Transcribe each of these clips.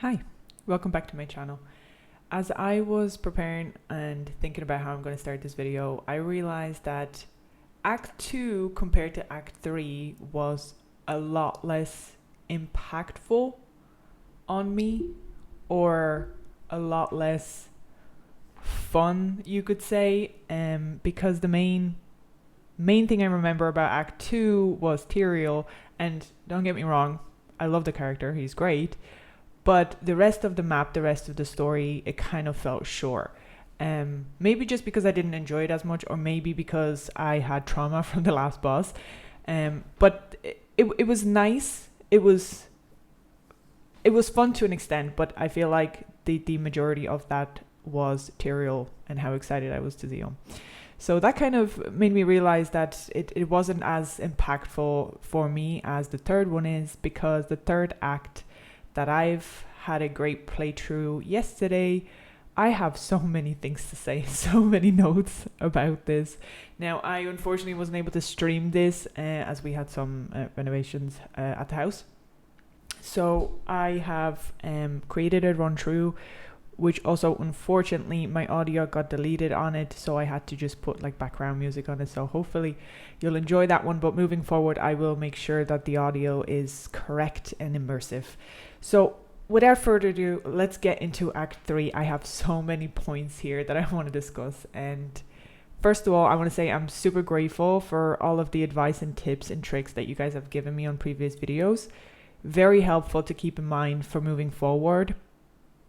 Hi, welcome back to my channel. As I was preparing and thinking about how I'm going to start this video, I realized that Act 2 compared to Act 3 was a lot less impactful on me, or a lot less fun, you could say, because the main thing I remember about Act 2 was Tyrael, and don't get me wrong, I love the character, he's great. But the rest of the map, the rest of the story, it kind of felt short. Maybe just because I didn't enjoy it as much, or maybe because I had trauma from the last boss. But it was nice. It was fun to an extent, but I feel like the majority of that was Tyrael and how excited I was to see him. So that kind of made me realize that it wasn't as impactful for me as the third one is, because the third act that I've had a great playthrough yesterday, I have so many things to say, so many notes about this. Now, I unfortunately wasn't able to stream this as we had some renovations at the house. So I have created a run through, which also unfortunately my audio got deleted on it, so I had to just put like background music on it. So hopefully you'll enjoy that one, but moving forward I will make sure that the audio is correct and immersive. So without further ado, let's get into Act 3. I have so many points here that I want to discuss, and first of all, I want to say I'm super grateful for all of the advice and tips and tricks that you guys have given me on previous videos. Very helpful to keep in mind for moving forward.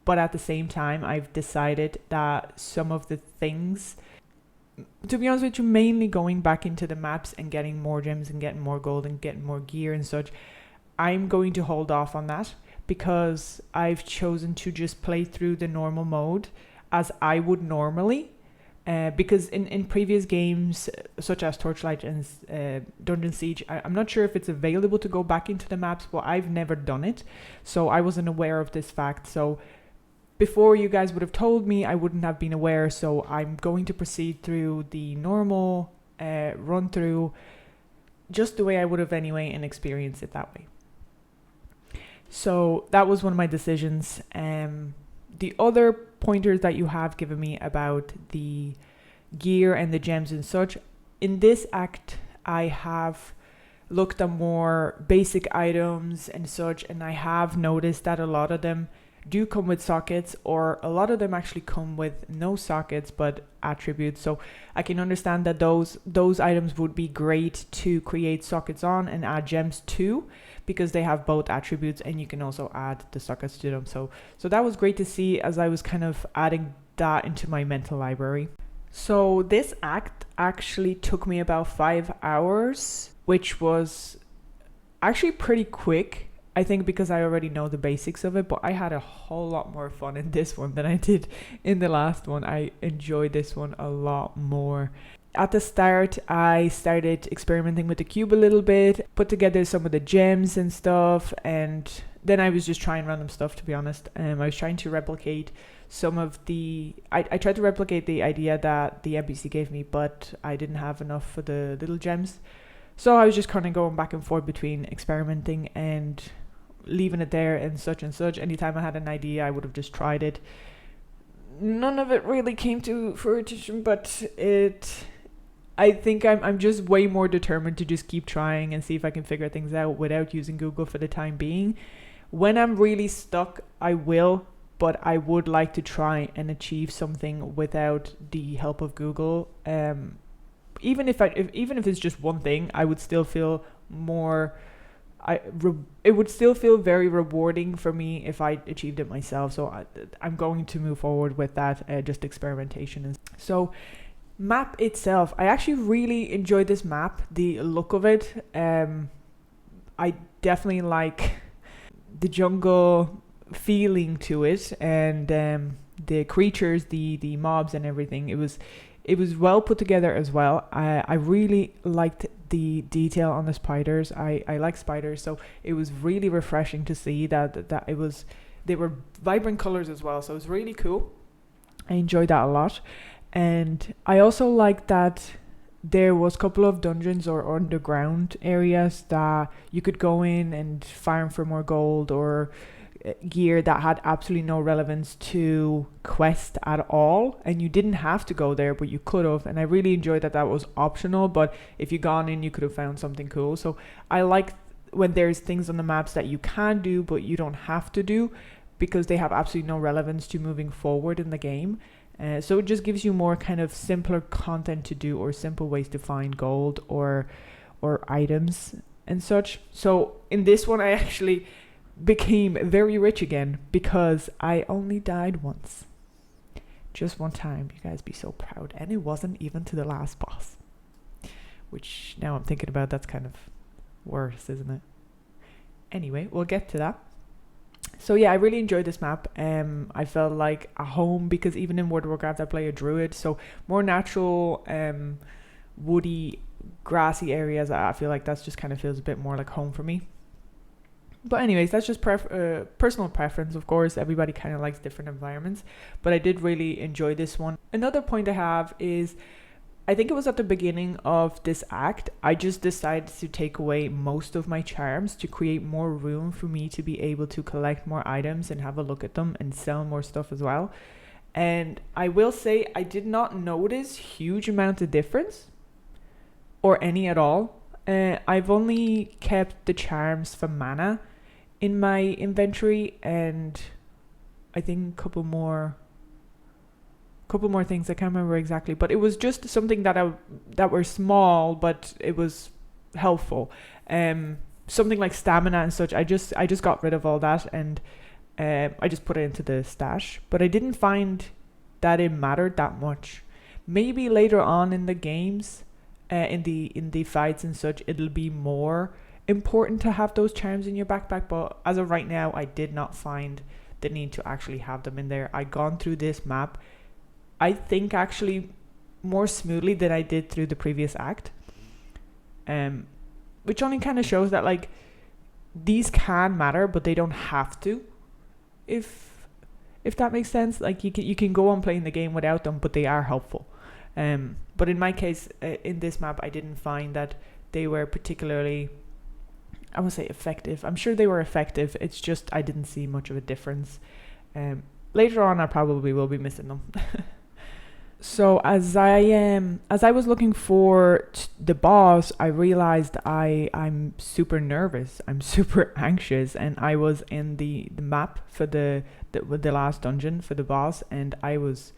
But at the same time, I've decided that some of the things, to be honest with you, mainly going back into the maps and getting more gems and getting more gold and getting more gear and such, I'm going to hold off on that, because I've chosen to just play through the normal mode as I would normally. Because in previous games, such as Torchlight and Dungeon Siege, I'm not sure if it's available to go back into the maps, but I've never done it. So I wasn't aware of this fact. So before you guys would have told me, I wouldn't have been aware. So I'm going to proceed through the normal run through just the way I would have anyway, and experience it that way. So that was one of my decisions. The other pointers that you have given me about the gear and the gems and such, in this act I have looked at more basic items and such, and I have noticed that a lot of them do come with sockets, or a lot of them actually come with no sockets but attributes. So I can understand that those items would be great to create sockets on and add gems to, because they have both attributes and you can also add the sockets to them. So that was great to see, as I was kind of adding that into my mental library. So this act actually took me about 5 hours, which was actually pretty quick, I think, because I already know the basics of it. But I had a whole lot more fun in this one than I did in the last one. I enjoyed this one a lot more. At the start, I started experimenting with the cube a little bit, put together some of the gems and stuff, and then I was just trying random stuff, to be honest. I was trying to replicate some of the... I tried to replicate the idea that the NPC gave me, but I didn't have enough for the little gems. So I was just kind of going back and forth between experimenting and leaving it there and such and such. Anytime I had an idea, I would have just tried it. None of it really came to fruition, but I think I'm just way more determined to just keep trying and see if I can figure things out without using Google for the time being. When I'm really stuck, I will, but I would like to try and achieve something without the help of Google. Even if it's just one thing, I would still feel more... it would still feel very rewarding for me if I achieved it myself. So I'm going to move forward with that, just experimentation. So map itself, I actually really enjoyed this map, the look of it. I definitely like the jungle feeling to it, and the creatures, the mobs and everything. It was well put together as well. I really liked the detail on the spiders. I like spiders, so it was really refreshing to see that they were vibrant colors as well. So it was really cool. I enjoyed that a lot. And I also liked that there was a couple of dungeons or underground areas that you could go in and farm for more gold, or gear that had absolutely no relevance to quest at all, and you didn't have to go there, but you could have. And I really enjoyed that was optional, but if you gone in, you could have found something cool. So I like when there's things on the maps that you can do but you don't have to do, because they have absolutely no relevance to moving forward in the game. So it just gives you more kind of simpler content to do, or simple ways to find gold or items and such. So in this one, I actually became very rich again because I only died once. Just one time. You guys be so proud. And it wasn't even to the last boss, which now I'm thinking about, that's kind of worse, isn't it? Anyway, we'll get to that. So yeah, I really enjoyed this map. I felt like a home, because even in World of Warcraft I play a druid, so more natural, woody, grassy areas. I feel like that's just kind of feels a bit more like home for me. But anyways, that's just personal preference, of course. Everybody kind of likes different environments, but I did really enjoy this one. Another point I have is, I think it was at the beginning of this act, I just decided to take away most of my charms to create more room for me to be able to collect more items and have a look at them and sell more stuff as well. And I will say, I did not notice huge amount of difference, or any at all. I've only kept the charms for mana in my inventory, and I think a couple more things. I can't remember exactly, but it was just something that were small, but it was helpful. Something like stamina and such, I just got rid of all that, and I just put it into the stash. But I didn't find that it mattered that much. Maybe later on in the games, in the fights and such, it'll be more important to have those charms in your backpack, but as of right now, I did not find the need to actually have them in there. I gone through this map, I think, actually more smoothly than I did through the previous act, which only kind of shows that, like, these can matter, but they don't have to, if that makes sense. Like, you can go on playing the game without them, but they are helpful. But in my case, in this map, I didn't find that they were particularly, I won't say effective. I'm sure they were effective. It's just I didn't see much of a difference. Later on, I probably will be missing them. So as I was looking for the boss, I realized I'm super nervous. I'm super anxious, and I was in the map for the last dungeon for the boss, and I was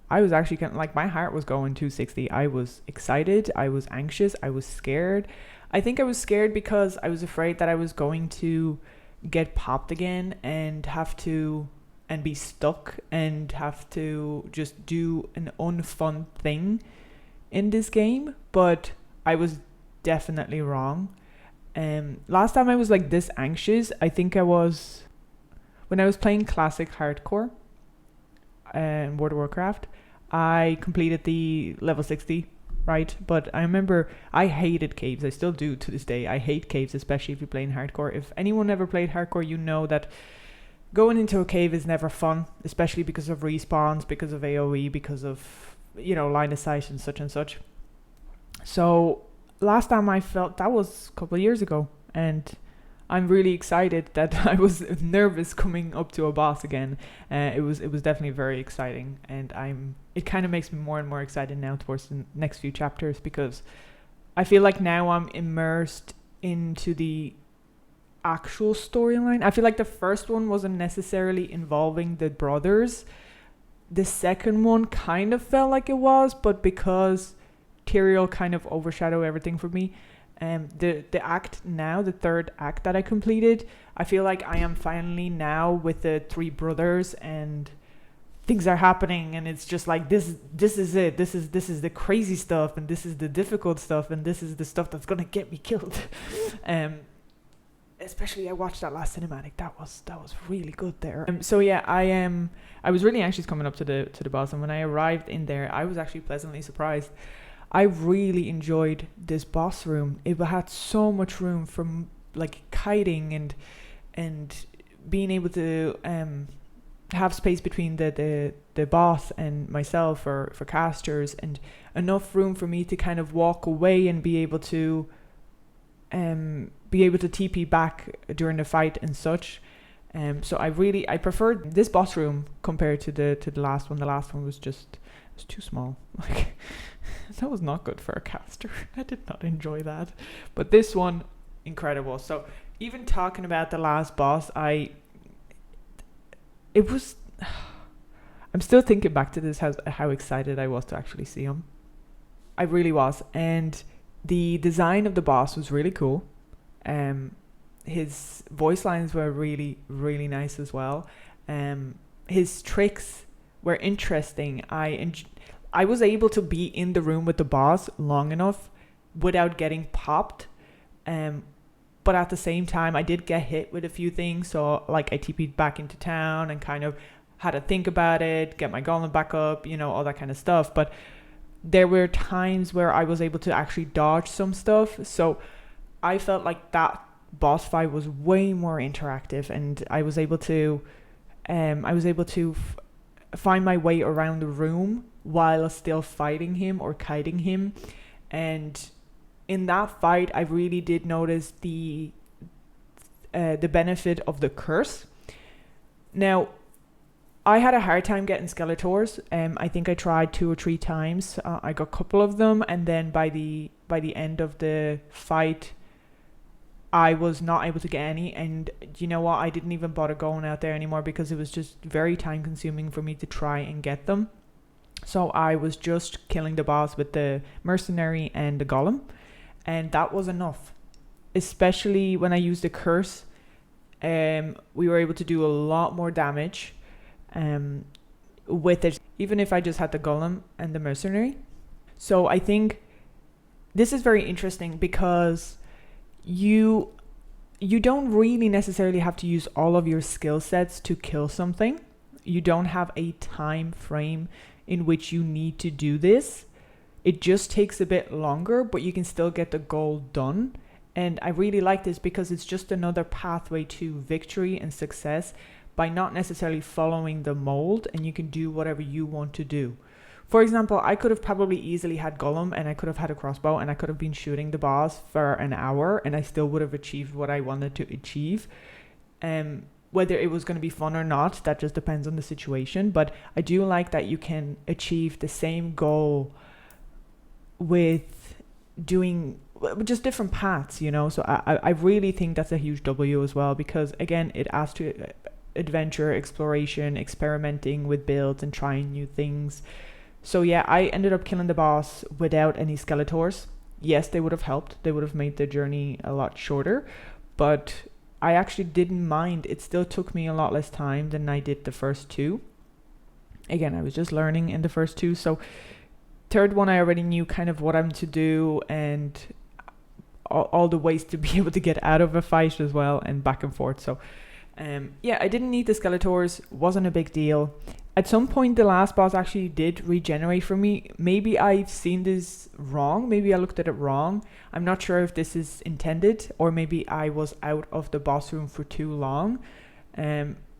actually kind of like, my heart was going 260. I was excited. I was anxious. I was scared. I think I was scared because I was afraid that I was going to get popped again and be stuck and have to just do an unfun thing in this game. But I was definitely wrong. Last time I was like this anxious, I think I was when I was playing classic hardcore in World of Warcraft. I completed the level 60, right? But I remember I hated caves. I still do to this day. I hate caves, especially if you're playing hardcore. If anyone ever played hardcore, you know that going into a cave is never fun, especially because of respawns, because of AoE, because of, line of sight and such. So last time I felt, that was a couple of years ago, and I'm really excited that I was nervous coming up to a boss again. It was definitely very exciting, and it kind of makes me more and more excited now towards the next few chapters, because I feel like now I'm immersed into the actual storyline. I feel like the first one wasn't necessarily involving the brothers. The second one kind of felt like it was, but because Tyrael kind of overshadowed everything for me, the act now, the third act that I completed, I feel like I am finally now with the three brothers, and things are happening, and it's just like this is it. This is the crazy stuff, and this is the difficult stuff, and this is the stuff that's gonna get me killed. Especially I watched that last cinematic. That was really good there. So yeah, I was really anxious coming up to the boss, and when I arrived in there, I was actually pleasantly surprised. I really enjoyed this boss room. It had so much room for like kiting and being able to have space between the boss and myself for casters, and enough room for me to kind of walk away and be able to TP back during the fight and such. So I preferred this boss room compared to the last one. The last one was too small. Like, that was not good for a caster. I did not enjoy that. But this one, incredible. So even talking about the last boss, I'm still thinking back to this, how excited I was to actually see him. I really was. And the design of the boss was really cool. His voice lines were really, really nice as well. His tricks were interesting. I was able to be in the room with the boss long enough without getting popped. But at the same time, I did get hit with a few things. So like I TP'd back into town and kind of had to think about it, get my golem back up, all that kind of stuff. But there were times where I was able to actually dodge some stuff. So I felt like that boss fight was way more interactive, and I was able to find my way around the room while still fighting him or kiting him. And in that fight, I really did notice the benefit of the curse. Now, I had a hard time getting Skeletors. I think I tried 2 or 3 times. I got a couple of them, and then by the end of the fight, I was not able to get any. And you know what? I didn't even bother going out there anymore because it was just very time consuming for me to try and get them. So I was just killing the boss with the mercenary and the golem, and that was enough. Especially when I used the curse, we were able to do a lot more damage with it, even if I just had the golem and the mercenary. So I think this is very interesting because you don't really necessarily have to use all of your skill sets to kill something. You don't have a time frame in which you need to do this. It just takes a bit longer, but you can still get the goal done. And I really like this because it's just another pathway to victory and success by not necessarily following the mold, and you can do whatever you want to do. For example, I could have probably easily had Golem, and I could have had a crossbow, and I could have been shooting the boss for an hour, and I still would have achieved what I wanted to achieve. Whether it was going to be fun or not, that just depends on the situation. But I do like that you can achieve the same goal with doing just different paths, So I really think that's a huge W as well, because again, it adds to adventure, exploration, experimenting with builds and trying new things. So yeah, I ended up killing the boss without any Skeletors. Yes, they would have helped. They would have made the journey a lot shorter, but I actually didn't mind. It still took me a lot less time than I did the first 2. Again, I was just learning in the first 2. So third one, I already knew kind of what I'm to do and all the ways to be able to get out of a fight as well, and back and forth. So yeah, I didn't need the Skeletors. Wasn't a big deal. At some point, the last boss actually did regenerate for me. Maybe I've seen this wrong. Maybe I looked at it wrong. I'm not sure if this is intended, or maybe I was out of the boss room for too long.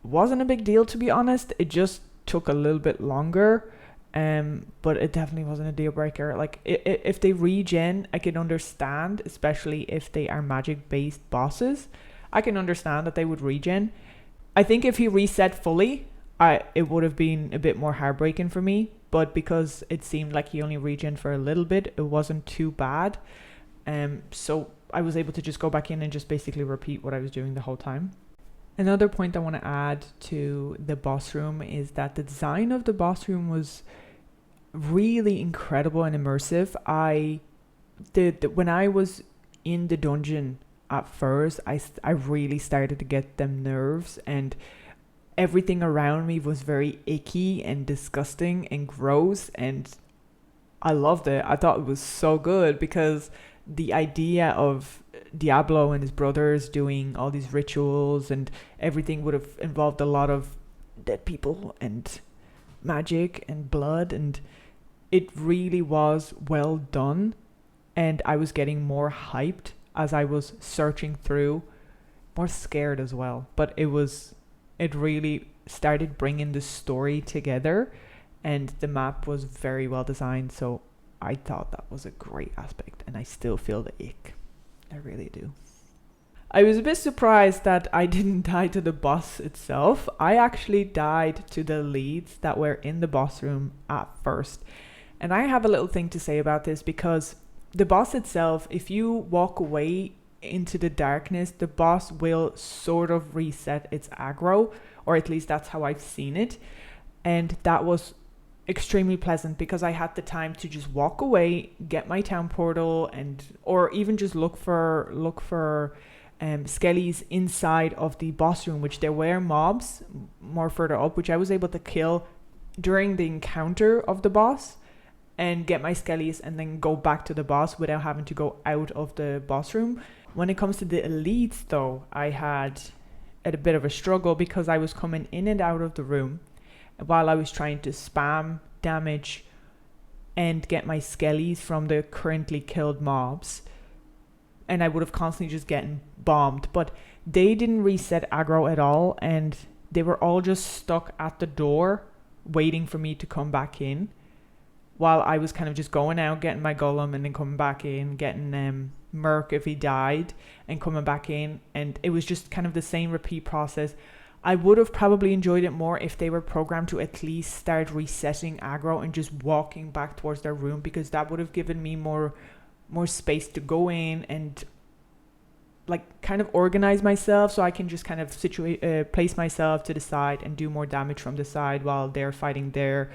Wasn't a big deal, to be honest. It just took a little bit longer. But it definitely wasn't a deal breaker. Like, if they regen, I can understand, especially if they are magic-based bosses. I can understand that they would regen. I think if he reset fully, it would have been a bit more heartbreaking for me, but because it seemed like he only regen for a little bit, it wasn't too bad. So I was able to just go back in and just basically repeat what I was doing the whole time. Another point I want to add to the boss room is that the design of the boss room was really incredible and immersive. When I was in the dungeon at first, I really started to get them nerves, and everything around me was very icky and disgusting and gross, and I loved it. I thought it was so good because the idea of Diablo and his brothers doing all these rituals and everything would have involved a lot of dead people and magic and blood, and it really was well done. And I was getting more hyped as I was searching through, more scared as well, but it really started bringing the story together, and the map was very well designed. So I thought that was a great aspect, and I still feel the ick. I really do. I was a bit surprised that I didn't die to the boss itself. I actually died to the leads that were in the boss room at first. And I have a little thing to say about this, because the boss itself, if you walk away into the darkness, the boss will sort of reset its aggro, or at least that's how I've seen it. And that was extremely pleasant, because I had the time to just walk away, get my town portal, or even just look for skellies inside of the boss room, which there were mobs more further up, which I was able to kill during the encounter of the boss and get my skellies and then go back to the boss without having to go out of the boss room. When it comes to the elites though, I had a bit of a struggle, because I was coming in and out of the room while I was trying to spam damage and get my skellies from the currently killed mobs, and I would have constantly just getting bombed. But they didn't reset aggro at all, and they were all just stuck at the door waiting for me to come back in, while I was kind of just going out, getting my golem, and then coming back in, getting Merc if he died, and coming back in. And it was just kind of the same repeat process. I would have probably enjoyed it more if they were programmed to at least start resetting aggro and just walking back towards their room, because that would have given me more space to go in and like kind of organize myself, so I can just kind of place myself to the side and do more damage from the side while they're fighting there.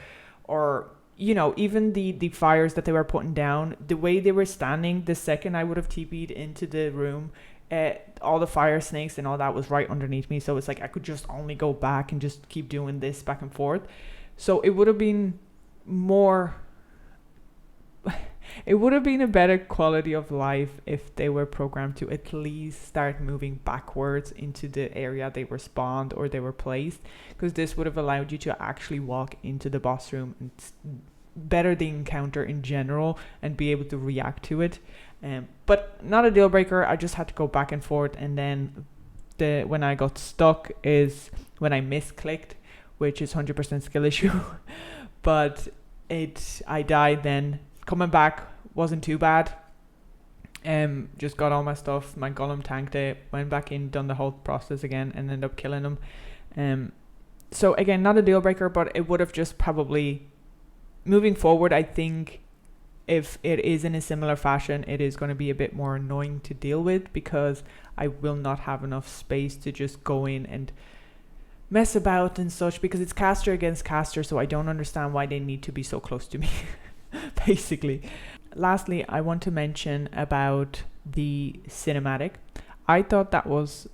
Or, you know, even the fires that they were putting down, the way they were standing, the second I would have TP'd into the room, all the fire snakes and all that was right underneath me. So it's like I could just only go back and just keep doing this back and forth. So it would have been more... It would have been a better quality of life if they were programmed to at least start moving backwards into the area they were spawned or they were placed, because this would have allowed you to actually walk into the boss room and better the encounter in general and be able to react to it. But not a deal breaker. I just had to go back and forth, and then when I got stuck is when I misclicked, which is 100% skill issue. But I died then. Coming back wasn't too bad. Just got all my stuff. My golem tanked it. Went back in, done the whole process again, and ended up killing him. So again, not a deal breaker, but it would have just probably, moving forward, I think if it is in a similar fashion, it is going to be a bit more annoying to deal with, because I will not have enough space to just go in and mess about and such, because it's caster against caster, so I don't understand why they need to be so close to me. Basically. Lastly, I want to mention about the cinematic. I thought that was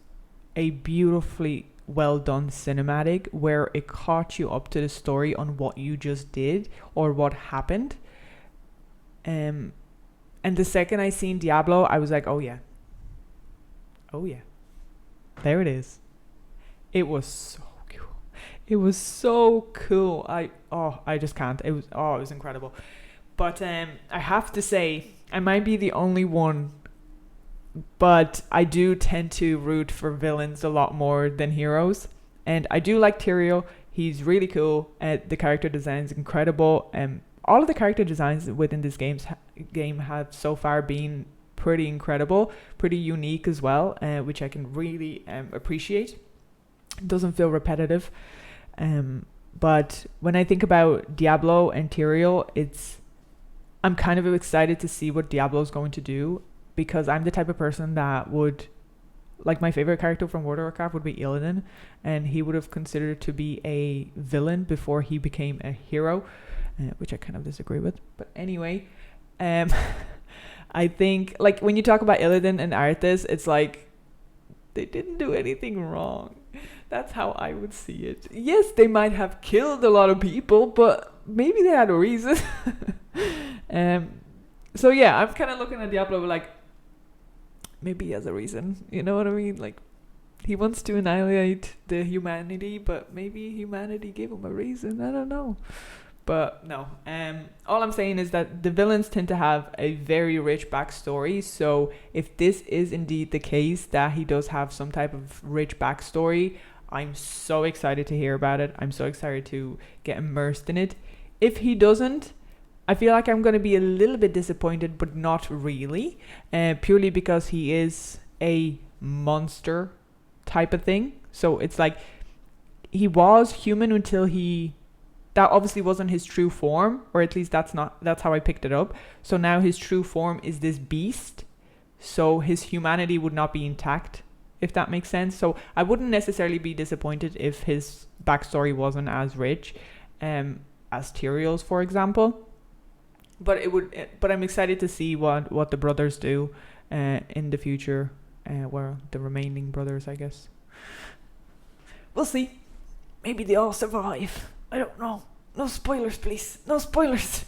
a beautifully well done cinematic, where it caught you up to the story on what you just did or what happened. And the second I seen Diablo, I was like, oh yeah, there it is. It was so cool. It was so cool. I just can't. It was incredible. But I have to say, I might be the only one, but I do tend to root for villains a lot more than heroes. And I do like Tyrael. He's really cool. The character design is incredible. All of the character designs within this game have so far been pretty incredible, pretty unique as well, which I can really appreciate. It doesn't feel repetitive. But when I think about Diablo and Tyrael, I'm kind of excited to see what Diablo is going to do, because I'm the type of person that would, like, my favorite character from World of Warcraft would be Illidan, and he would have considered to be a villain before he became a hero, which I kind of disagree with. But anyway, I think, like, when you talk about Illidan and Arthas, it's like they didn't do anything wrong. That's how I would see it. Yes, they might have killed a lot of people, but maybe they had a reason. So yeah, I'm kind of looking at Diablo like, maybe he has a reason. You know what I mean? Like, he wants to annihilate the humanity, but maybe humanity gave him a reason. I don't know. But no. All I'm saying is that the villains tend to have a very rich backstory. So if this is indeed the case, that he does have some type of rich backstory, I'm so excited to hear about it. I'm so excited to get immersed in it. If he doesn't, I feel like I'm going to be a little bit disappointed, but not really. Purely because he is a monster type of thing. So it's like he was human until that obviously wasn't his true form, or at least that's how I picked it up. So now his true form is this beast. So his humanity would not be intact, if that makes sense. So I wouldn't necessarily be disappointed if his backstory wasn't as rich as Tyrael's, for example. But I'm excited to see what the brothers do in the future. Well, the remaining brothers, I guess. We'll see. Maybe they all survive. I don't know. No spoilers, please. No spoilers.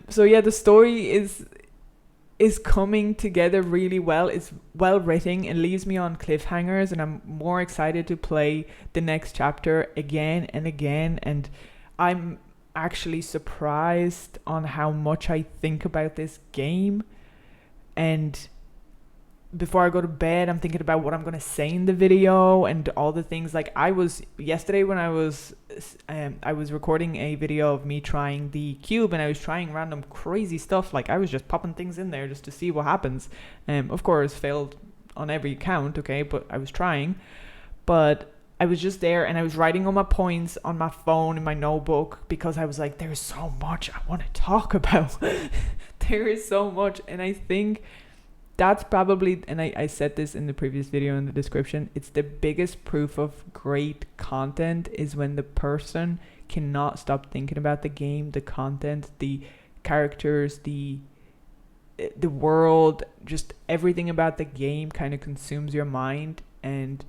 So yeah, the story is coming together really well. It's well written and leaves me on cliffhangers, and I'm more excited to play the next chapter again and again. And I'm actually surprised on how much I think about this game. And before I go to bed, I'm thinking about what I'm going to say in the video and all the things. Like yesterday when I was recording a video of me trying the cube, and I was trying random crazy stuff. Like I was just popping things in there just to see what happens. Of course, failed on every count, okay, but I was trying. But I was just there and I was writing all my points on my phone in my notebook, because I was like, there's so much I want to talk about. There is so much. And I think that's probably, and I said this in the previous video in the description, it's the biggest proof of great content is when the person cannot stop thinking about the game, the content, the characters, the world, just everything about the game kind of consumes your mind. And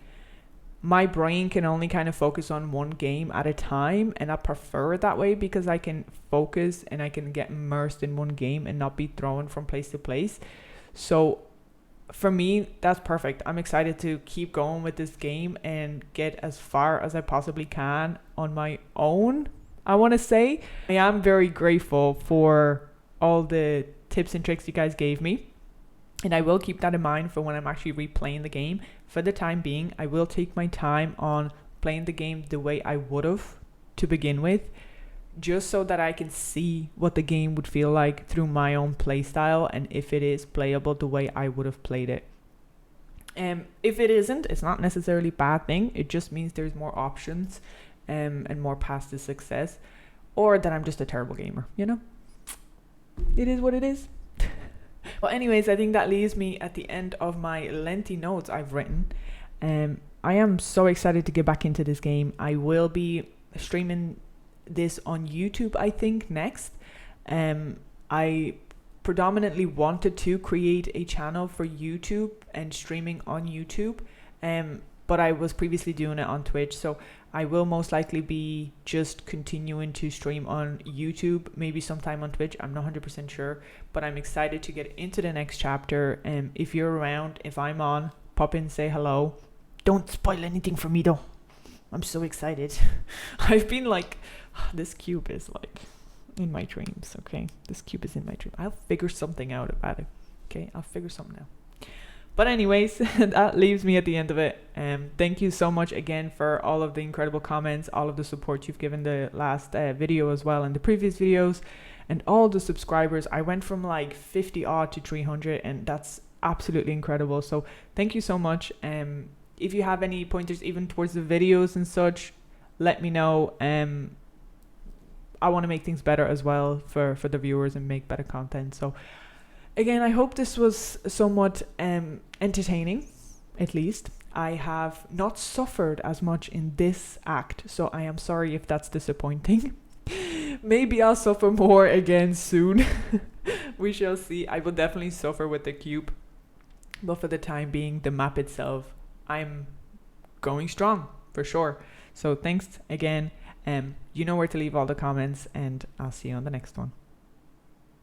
my brain can only kind of focus on one game at a time, and I prefer it that way because I can focus and I can get immersed in one game and not be thrown from place to place. So for me, that's perfect. I'm excited to keep going with this game and get as far as I possibly can on my own. I want to say I am very grateful for all the tips and tricks you guys gave me, and I will keep that in mind for when I'm actually replaying the game. For the time being, I will take my time on playing the game the way I would have to begin with, just so that I can see what the game would feel like through my own play style, and if it is playable the way I would have played it. If it isn't, it's not necessarily a bad thing. It just means there's more options and more paths to success, or that I'm just a terrible gamer, you know? It is what it is. Well, anyways, I think that leaves me at the end of my lengthy notes I've written. I am so excited to get back into this game. I will be streaming this on YouTube, I think, next. I predominantly wanted to create a channel for YouTube and streaming on YouTube, but I was previously doing it on Twitch, so I will most likely be just continuing to stream on YouTube, maybe sometime on Twitch. I'm not 100% sure, but I'm excited to get into the next chapter. If you're around, if I'm on, pop in, say hello. Don't spoil anything for me though. I'm so excited. I've been like, this cube is like in my dreams, okay? This cube is in my dream. I'll figure something out about it, okay? I'll figure something out. But anyways, that leaves me at the end of it. Thank you so much again for all of the incredible comments, all of the support you've given the last video as well, and the previous videos, and all the subscribers. I went from like 50 odd to 300, and that's absolutely incredible. So thank you so much. If you have any pointers even towards the videos and such, let me know. I want to make things better as well for the viewers and make better content. So again, I hope this was somewhat entertaining, at least. I have not suffered as much in this act, so I am sorry if that's disappointing. Maybe I'll suffer more again soon. We shall see. I will definitely suffer with the cube, but for the time being, the map itself, I'm going strong for sure. So thanks again. You know where to leave all the comments, and I'll see you on the next one.